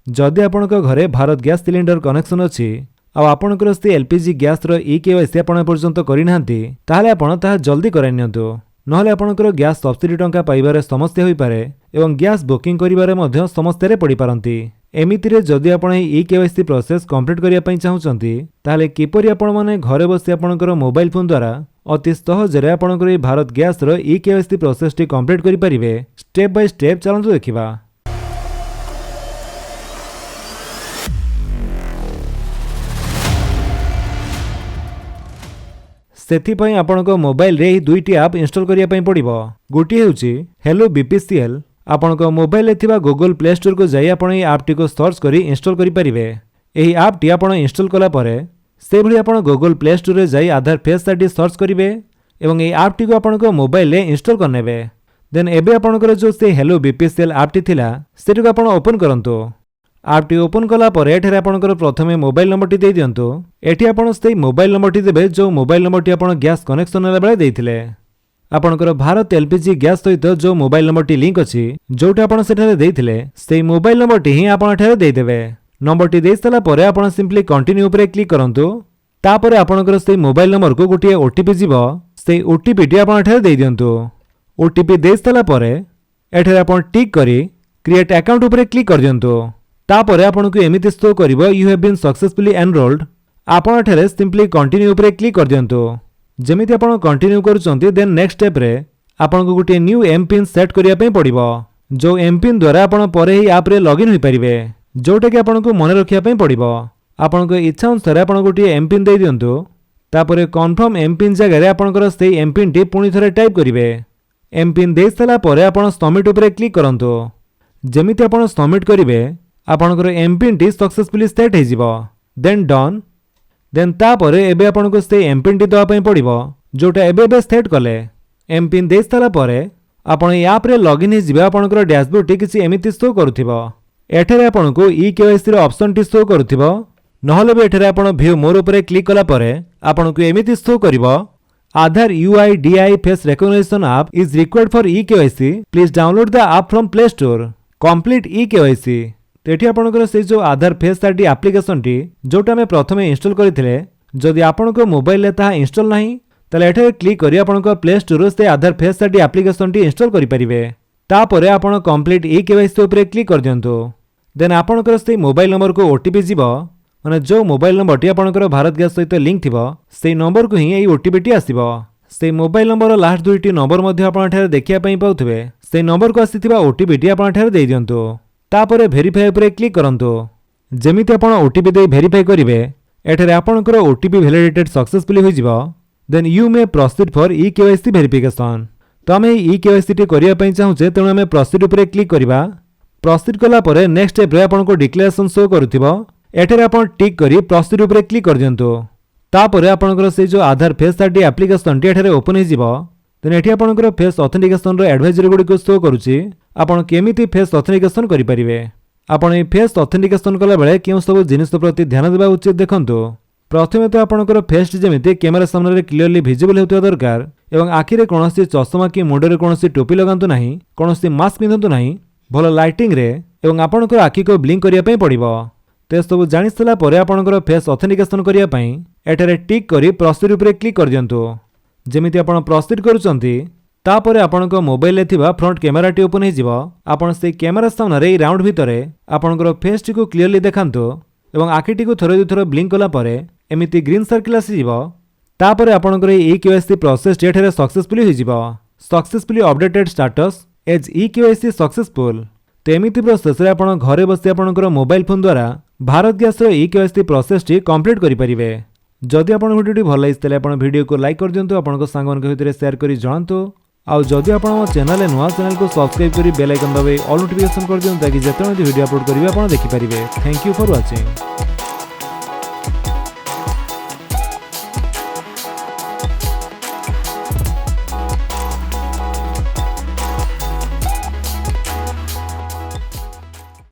जदि आपणक घरे Bharat gas cylinder connection अच्छी आपणकर से एलपीजी गैस केवाईसी आपण पर्यंत करना ताहले आपण ताहा जल्दी कराई नियंतु नहले आपणकर गैस सब्सिडी टंका पाइबारे समस्या होई पारे एवं गैस बुकिंग करिबारे मध्य समस्या पड़ी पारंती। एमितिरे जदि आपण ई केवाईसी प्रोसेस कंप्लीट करिया पई चाहुचंती ताहले किपरि आपण माने घरे बसी आपणकर मोबाइल फोन द्वारा अति सहजरे आपणकर e Bharat Gas e KYC process टी कंप्लीट करि परिबे स्टेप बाय स्टेप चलंतु देखिबा। सेथिपई आपणक मोबाइल रे दुईटी ऐप इंस्टॉल करिया पई पड़िबो। गोटी हेउची हेलो बीपीसीएल। आपणक मोबाइल रे थिबा गूगल प्ले स्टोर को जाई आपण ई ऐप टी को सर्च करी इंस्टॉल करि परिबे। एही ऐप टी आपण इंस्टॉल कला परे से भली आपण गूगल प्ले स्टोर रे जाई आधार फेस आईडी सर्च करिवे एवं एही ऐप टी को आपणक मोबाइल रे इंस्टॉल करनेबे। देन एबे आपणकर जो से हेलो बीपीसीएल ऐप टी थिला सेटी को आपण ओपन करंतु। ऐप टी ओपन कला परे एठरे आपणकर प्रथमे मोबाइल नंबर टी दे दियंतु। एठी आपण से मोबाइल नंबर टी देबे जो मोबाइल नंबर टी आपण गैस कनेक्शन नेला बेले देइथिले। आपणकर भारत एलपीजी गैस सहित जो मोबाइल नंबर टी लिंक अछि जोटा आपण सेठारे देइथिले सेही मोबाइल नंबर टी ही आपण एठारे देइ देबे। नंबर टी देइ सला परे आपण सिंपली कंटिन्यू उपरे क्लिक करंतु। तापरे आपणकर सेही मोबाइल नंबर को गोटिए ओटीपी जीवो सेही ओटीपी टी आपण एठारे देइ दियंतु। ओटीपी देइ सला परे एठारे आपण टिक करी क्रिएट अकाउंट उपरे क्लिक कर दियंतु। तापरे आपनको एमिति शो करिवो you have been successfully enrolled. आपण एठारे सिंपली कंटिन्यू उपरे क्लिक कर दियंतु। जेमिति आपण कंटिन्यू करूचंती देन नेक्स्ट स्टेप रे आपनको गोटे न्यू एम पिन सेट करिया पई पड़िबो जो एम पिन द्वारा आपण परे ही ऐप रे लॉगिन होई परिबे जोटा कि आपनको मने रखिया पई पड़िबो। आपनको इच्छा अनुसार आपण गोटे एम पिन दे दियंतु। तापरे कन्फर्म एम पिन जगह रे आपनकर सेही एम पिन टी पुनी थरे टाइप करिवे। एम पिन दे सला परे आपण सबमिट उपरे क्लिक करंतु। जेमिति आपण सबमिट करिवे आपनकर एम पिन टी सक्सेसफुली सेट हे जिवो। Then done. देन तापरे एबे आपनको से एम पिन टी दवा पई पड़िबो जोटा एबे सेट कले। एम पिन दे सला परे आपण ई ऐप रे लॉगिन हे जिवे आपनकर डैशबोर्ड टी किछि एमिति शो करूथिबो। एठारे आपनको ई केवाईसी रो ऑप्शन टी शो करूथिबो नहले बे एठारे आपण व्यू मोर उपरे क्लिक कला परे आपनको एमिति शो करिवो Aadhaar UIDAI face recognition app is required for e KYC please download the app from Play Store complete e KYC. तेठी आपनकर से जो आधार फेस आईडी एप्लिकेशन टी जोटा में प्रथमे इंस्टॉल करथिले जदि आपनको मोबाइल ले ता इंस्टॉल नाही तले एठे क्लिक करी आपनको प्ले स्टोर से आधार फेस आईडी एप्लिकेशन टी इंस्टॉल करि परिबे। तापरे आपण कंप्लीट ई केवाईसी उपरे क्लिक कर दियंतु। देन आपनकर से मोबाइल नंबर को ओटीपी जीवो माने जो मोबाइल नंबर टी आपनकर भारत गैस सहित लिंक थिबो सेही नंबर को ही एई ओटीपी टी आसीबो। सेही मोबाइल नंबर लास्ट दुईटी नंबर मध्ये आपण एठारे देखिया पई पाउथबे सेही नंबर को आसीथिबा ओटीपी टी आपण एठारे देइ दियंतु। तापरे वेरीफाई उपरे क्लिक करंतु। जेमिति आपण ओटीपी दे वेरीफाई करिवे एठारे आपनकर ओटीपी वैलिडेटेड सक्सेसफुली होई जिवो। Then you may proceed for e KYC verification. तो आमे ई केवाईसी टी करिया पई चाहुचे तेणु आमे प्रोसीड उपरे क्लिक करिवा। प्रोसीड कला परे नेक्स्ट स्टेप रे आपनको डिक्लेरेशन शो करूथिबो एठारे आपण टिक करी प्रोसीड उपरे क्लिक कर दियंतु। तापरे आपनकर से जो आधार फेस आईडी एप्लिकेशन टी एठारे ओपन हे जिवो। देन एठी आपनकर फेस ऑथेंटिकेशन रो एडवाइजरी गुडी को शो करूची आपण केमिति फेस ऑथेंटिकेशन करि परिबे। आपण ए फेस ऑथेंटिकेशन कला बेले केउ सब जिनिस प्रति ध्यान देबा उचित देखंतु। प्रथमे तो आपनकर फेस जेमिति कैमरा सामने रे क्लियरली विजिबल हेतु दरकार एवं आखि रे कोनोसी चश्मा कि मुंडे रे कोनोसी टोपी लगांतु नाही कोनोसी मास्क पिंधंतु नाही भलो लाइटिंग रे एवं आपनकर आखि को ब्लिंक करिया पई पड़िबो। ते सब जानि सला परे आपनकर फेस ऑथेंटिकेशन करिया पई एटारे टिक करी प्रोसीड उपरे क्लिक कर दियंतु। जेमिति आपण प्रोसीड करूचंती तापरे आपनको मोबाइल थिबा फ्रंट कैमरा टी ओपन हे जिवो। आपण से कैमरा सामने रे राउंड भितरे आपनकर फेस टी को क्लियरली देखांतु एवं आखि टी को थोरे दुथरो ब्लिंक कला परे एमिति ग्रीन सर्कल आसी जिवो। तापरे आपनकर ई केवाईसी प्रोसेस एठारे सक्सेसफुली हो जिवो। Successfully updated status as e KYC successful. तो एमिति प्रोसेस रे आपण घरे बसी आपनकर मोबाइल फोन द्वारा भारत गैस रो ई केवाईसी प्रोसेस टी कंप्लीट करि परिबे। जदि आपण वीडियो भल लागितले आपण वीडियो को लाइक कर दियंतु आपनकर सांगन के भितरे शेयर करी जणांतु। आउ जदि आपण मो चैनल नुआ चैनल को सब्सक्राइब करी बेल आइकन दबाई ऑल नोटिफिकेशन कर दियंतु ताकि जेते वीडियो अपलोड करिवे आपण देखि परिबे। Thank you for watching.